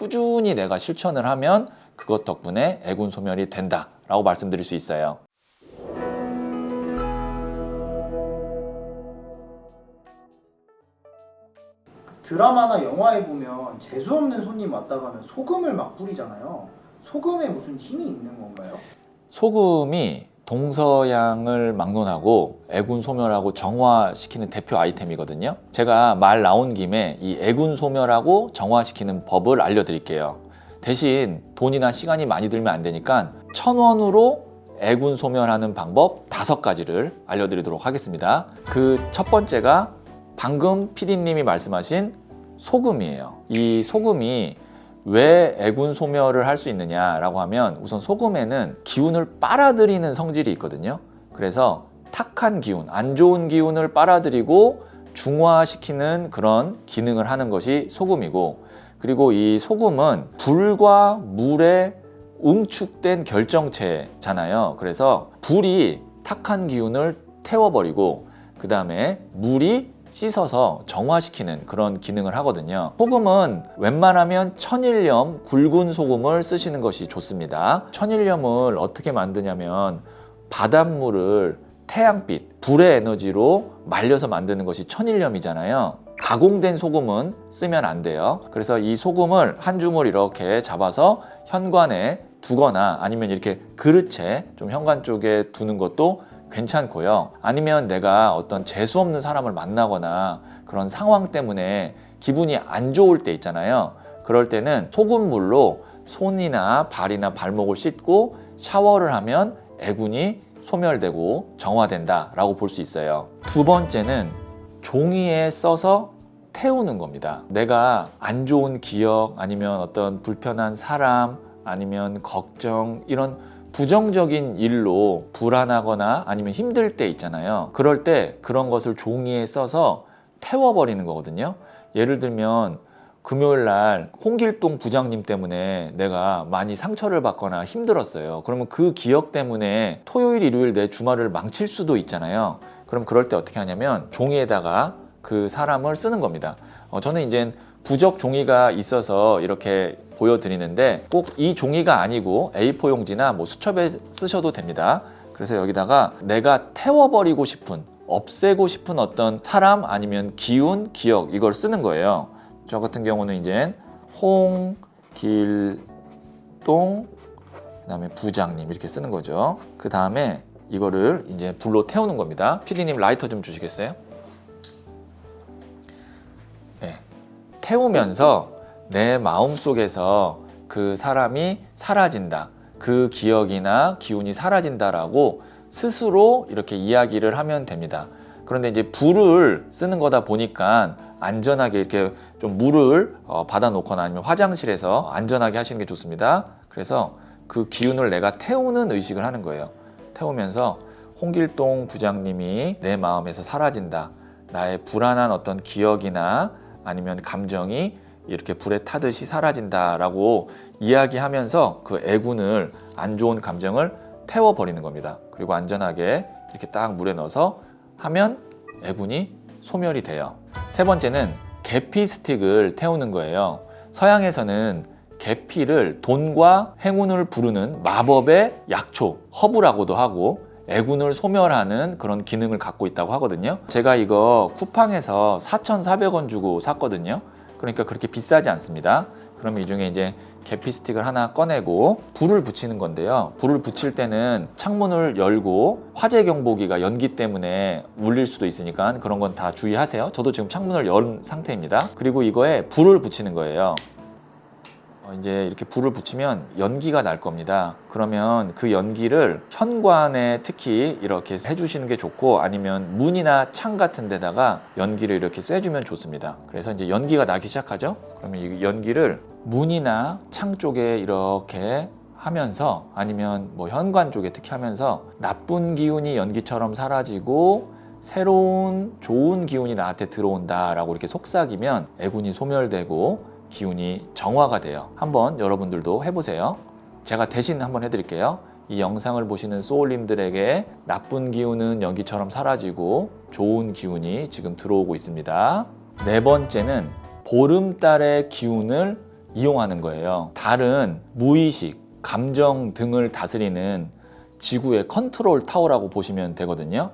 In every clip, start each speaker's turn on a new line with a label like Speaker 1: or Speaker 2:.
Speaker 1: 꾸준히 내가 실천을 하면 그것 덕분에 애군 소멸이 된다라고 말씀드릴 수 있어요.
Speaker 2: 드라마나 영화에 보면 재수없는 손님 왔다 가면 소금을 막 뿌리잖아요. 소금에 무슨 힘이 있는 건가요?
Speaker 1: 소금이 동서양을 막론하고 애군 소멸하고 정화시키는 대표 아이템이거든요. 제가 말 나온 김에 이 애군 소멸하고 정화시키는 법을 알려드릴게요. 대신 돈이나 시간이 많이 들면 안 되니까 1,000원으로 애군 소멸하는 방법 5가지를 알려드리도록 하겠습니다. 그 첫 번째가 방금 PD님이 말씀하신 소금이에요. 이 소금이 왜 애군 소멸을 할 수 있느냐라고 하면 우선 소금에는 기운을 빨아들이는 성질이 있거든요. 그래서 탁한 기운, 안 좋은 기운을 빨아들이고 중화시키는 그런 기능을 하는 것이 소금이고, 그리고 이 소금은 불과 물에 응축된 결정체잖아요. 그래서 불이 탁한 기운을 태워버리고 그 다음에 물이 씻어서 정화시키는 그런 기능을 하거든요. 소금은 웬만하면 천일염 굵은 소금을 쓰시는 것이 좋습니다. 천일염을 어떻게 만드냐면 바닷물을 태양빛, 불의 에너지로 말려서 만드는 것이 천일염이잖아요. 가공된 소금은 쓰면 안 돼요. 그래서 이 소금을 한 줌을 이렇게 잡아서 현관에 두거나 아니면 이렇게 그릇에 좀 현관 쪽에 두는 것도 괜찮고요. 아니면 내가 어떤 재수 없는 사람을 만나거나 그런 상황 때문에 기분이 안 좋을 때 있잖아요. 그럴 때는 소금물로 손이나 발이나 발목을 씻고 샤워를 하면 애군이 소멸되고 정화된다 라고 볼 수 있어요. 두 번째는 종이에 써서 태우는 겁니다. 내가 안 좋은 기억 아니면 어떤 불편한 사람 아니면 걱정, 이런 부정적인 일로 불안하거나 아니면 힘들 때 있잖아요. 그럴 때 그런 것을 종이에 써서 태워버리는 거거든요. 예를 들면 금요일 날 홍길동 부장님 때문에 내가 많이 상처를 받거나 힘들었어요. 그러면 그 기억 때문에 토요일, 일요일 내 주말을 망칠 수도 있잖아요. 그럼 그럴 때 어떻게 하냐면 종이에다가 그 사람을 쓰는 겁니다. 저는 이제 부적 종이가 있어서 이렇게 보여드리는데 꼭 이 종이가 아니고 A4 용지나 뭐 수첩에 쓰셔도 됩니다. 그래서 여기다가 내가 태워버리고 싶은, 없애고 싶은 어떤 사람 아니면 기운, 기억, 이걸 쓰는 거예요. 저 같은 경우는 이제 홍길동 그다음에 부장님 이렇게 쓰는 거죠. 그 다음에 이거를 이제 불로 태우는 겁니다. PD님 라이터 좀 주시겠어요? 네. 태우면서 내 마음속에서 그 사람이 사라진다, 그 기억이나 기운이 사라진다라고 스스로 이렇게 이야기를 하면 됩니다. 그런데 이제 불을 쓰는 거다 보니까 안전하게 이렇게 좀 물을 받아 놓거나 아니면 화장실에서 안전하게 하시는 게 좋습니다. 그래서 그 기운을 내가 태우는 의식을 하는 거예요. 태우면서 홍길동 부장님이 내 마음에서 사라진다, 나의 불안한 어떤 기억이나 아니면 감정이 이렇게 불에 타듯이 사라진다라고 이야기하면서 그 애군을, 안 좋은 감정을 태워버리는 겁니다. 그리고 안전하게 이렇게 딱 물에 넣어서 하면 애군이 소멸이 돼요. 세 번째는 계피 스틱을 태우는 거예요. 서양에서는 계피를 돈과 행운을 부르는 마법의 약초, 허브라고도 하고 애군을 소멸하는 그런 기능을 갖고 있다고 하거든요. 제가 이거 쿠팡에서 4,400원 주고 샀거든요. 그러니까 그렇게 비싸지 않습니다. 그럼 이 중에 이제 계피 스틱을 하나 꺼내고 불을 붙이는 건데요. 불을 붙일 때는 창문을 열고 화재 경보기가 연기 때문에 울릴 수도 있으니까 그런 건 다 주의하세요. 저도 지금 창문을 연 상태입니다. 그리고 이거에 불을 붙이는 거예요. 이제 이렇게 불을 붙이면 연기가 날 겁니다. 그러면 그 연기를 현관에 특히 이렇게 해주시는 게 좋고, 아니면 문이나 창 같은 데다가 연기를 이렇게 쐬주면 좋습니다. 그래서 이제 연기가 나기 시작하죠. 그러면 이 연기를 문이나 창 쪽에 이렇게 하면서, 아니면 뭐 현관 쪽에 특히 하면서 나쁜 기운이 연기처럼 사라지고 새로운 좋은 기운이 나한테 들어온다라고 이렇게 속삭이면 애군이 소멸되고 기운이 정화가 돼요. 한번 여러분들도 해보세요. 제가 대신 한번 해드릴게요. 이 영상을 보시는 소울님들에게 나쁜 기운은 연기처럼 사라지고 좋은 기운이 지금 들어오고 있습니다. 네 번째는 보름달의 기운을 이용하는 거예요. 달은 무의식, 감정 등을 다스리는 지구의 컨트롤 타워라고 보시면 되거든요.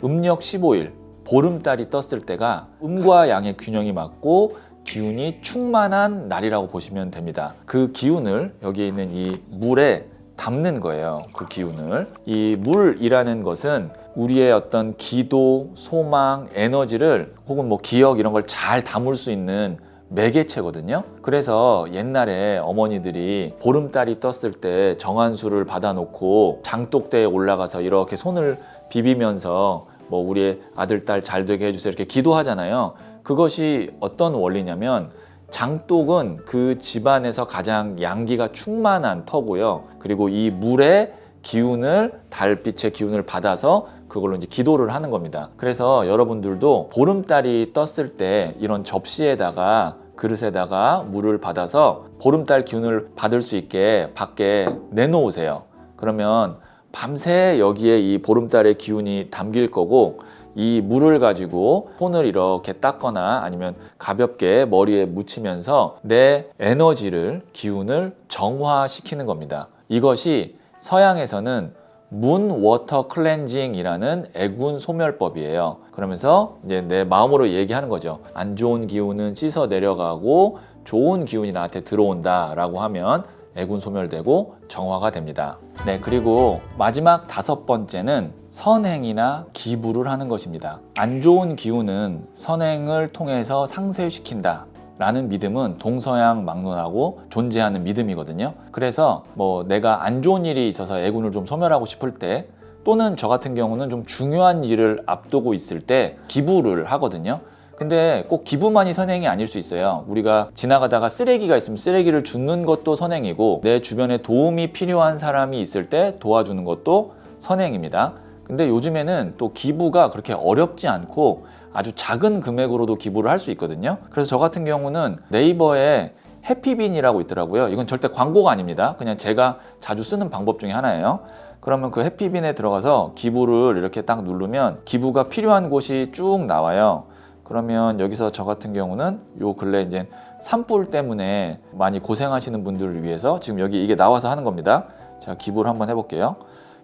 Speaker 1: 음력 15일, 보름달이 떴을 때가 음과 양의 균형이 맞고 기운이 충만한 날이라고 보시면 됩니다. 그 기운을 여기에 있는 이 물에 담는 거예요. 그 기운을. 이 물이라는 것은 우리의 어떤 기도, 소망, 에너지를 혹은 뭐 기억 이런 걸 잘 담을 수 있는 매개체거든요. 그래서 옛날에 어머니들이 보름달이 떴을 때 정한수를 받아놓고 장독대에 올라가서 이렇게 손을 비비면서 뭐 우리의 아들, 딸 잘 되게 해주세요 이렇게 기도하잖아요. 그것이 어떤 원리냐면 장독은 그 집안에서 가장 양기가 충만한 터고요. 그리고 이 물의 기운을, 달빛의 기운을 받아서 그걸로 이제 기도를 하는 겁니다. 그래서 여러분들도 보름달이 떴을 때 이런 접시에다가 그릇에다가 물을 받아서 보름달 기운을 받을 수 있게 밖에 내놓으세요. 그러면 밤새 여기에 이 보름달의 기운이 담길 거고 이 물을 가지고 손을 이렇게 닦거나 아니면 가볍게 머리에 묻히면서 내 에너지를, 기운을 정화시키는 겁니다. 이것이 서양에서는 문 워터 클렌징이라는 애군 소멸법이에요. 그러면서 이제 내 마음으로 얘기하는 거죠. 안 좋은 기운은 씻어 내려가고 좋은 기운이 나한테 들어온다라고 하면 애군 소멸되고 정화가 됩니다. 네, 그리고 마지막 5번째는 선행이나 기부를 하는 것입니다. 안 좋은 기운은 선행을 통해서 상쇄시킨다 라는 믿음은 동서양 막론하고 존재하는 믿음이거든요. 그래서 뭐 내가 안 좋은 일이 있어서 애군을 좀 소멸하고 싶을 때, 또는 저 같은 경우는 좀 중요한 일을 앞두고 있을 때 기부를 하거든요. 근데 꼭 기부만이 선행이 아닐 수 있어요. 우리가 지나가다가 쓰레기가 있으면 쓰레기를 줍는 것도 선행이고, 내 주변에 도움이 필요한 사람이 있을 때 도와주는 것도 선행입니다. 근데 요즘에는 또 기부가 그렇게 어렵지 않고 아주 작은 금액으로도 기부를 할 수 있거든요. 그래서 저 같은 경우는 네이버에 해피빈이라고 있더라고요. 이건 절대 광고가 아닙니다. 그냥 제가 자주 쓰는 방법 중에 하나예요. 그러면 그 해피빈에 들어가서 기부를 이렇게 딱 누르면 기부가 필요한 곳이 쭉 나와요. 그러면 여기서 저 같은 경우는 요 근래 이제 산불 때문에 많이 고생하시는 분들을 위해서 지금 여기 이게 나와서 하는 겁니다. 제가 기부를 한번 해볼게요.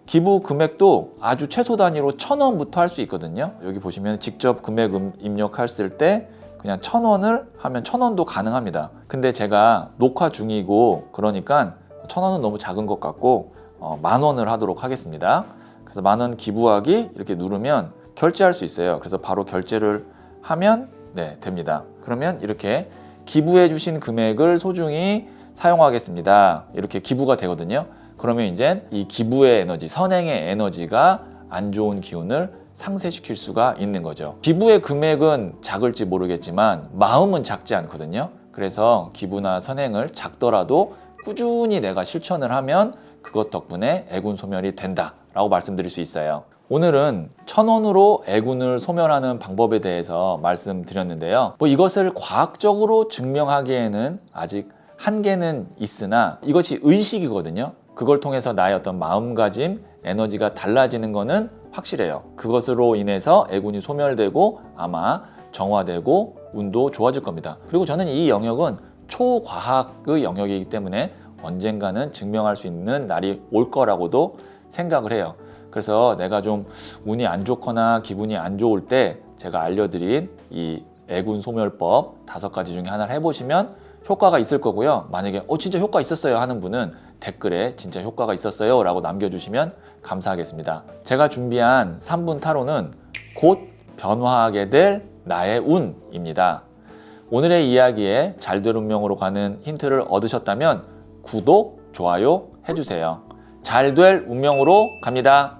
Speaker 1: 기부 금액도 아주 최소 단위로 1,000원부터 할 수 있거든요. 여기 보시면 직접 금액 입력했을 때 그냥 1,000원을 하면 1,000원도 가능합니다. 근데 제가 녹화 중이고 그러니까 1,000원은 너무 작은 것 같고 10,000원을 하도록 하겠습니다. 그래서 10,000원 기부하기 이렇게 누르면 결제할 수 있어요. 그래서 바로 결제를 하면 네, 됩니다. 그러면 이렇게 기부해 주신 금액을 소중히 사용하겠습니다. 이렇게 기부가 되거든요. 그러면 이제 이 기부의 에너지, 선행의 에너지가 안 좋은 기운을 상쇄시킬 수가 있는 거죠. 기부의 금액은 작을지 모르겠지만 마음은 작지 않거든요. 그래서 기부나 선행을 작더라도 꾸준히 내가 실천을 하면 그것 덕분에 애군 소멸이 된다라고 말씀드릴 수 있어요. 오늘은 1,000원으로 애군을 소멸하는 방법에 대해서 말씀드렸는데요. 뭐 이것을 과학적으로 증명하기에는 아직 한계는 있으나 이것이 의식이거든요. 그걸 통해서 나의 어떤 마음가짐, 에너지가 달라지는 거는 확실해요. 그것으로 인해서 애군이 소멸되고 아마 정화되고 운도 좋아질 겁니다. 그리고 저는 이 영역은 초과학의 영역이기 때문에 언젠가는 증명할 수 있는 날이 올 거라고도 생각을 해요. 그래서 내가 좀 운이 안 좋거나 기분이 안 좋을 때 제가 알려드린 이 애군 소멸법 5가지 중에 하나를 해보시면 효과가 있을 거고요. 만약에 진짜 효과 있었어요 하는 분은 댓글에 진짜 효과가 있었어요 라고 남겨주시면 감사하겠습니다. 제가 준비한 3분 타로는 곧 변화하게 될 나의 운입니다. 오늘의 이야기에 잘될 운명으로 가는 힌트를 얻으셨다면 구독, 좋아요 해주세요. 잘될 운명으로 갑니다.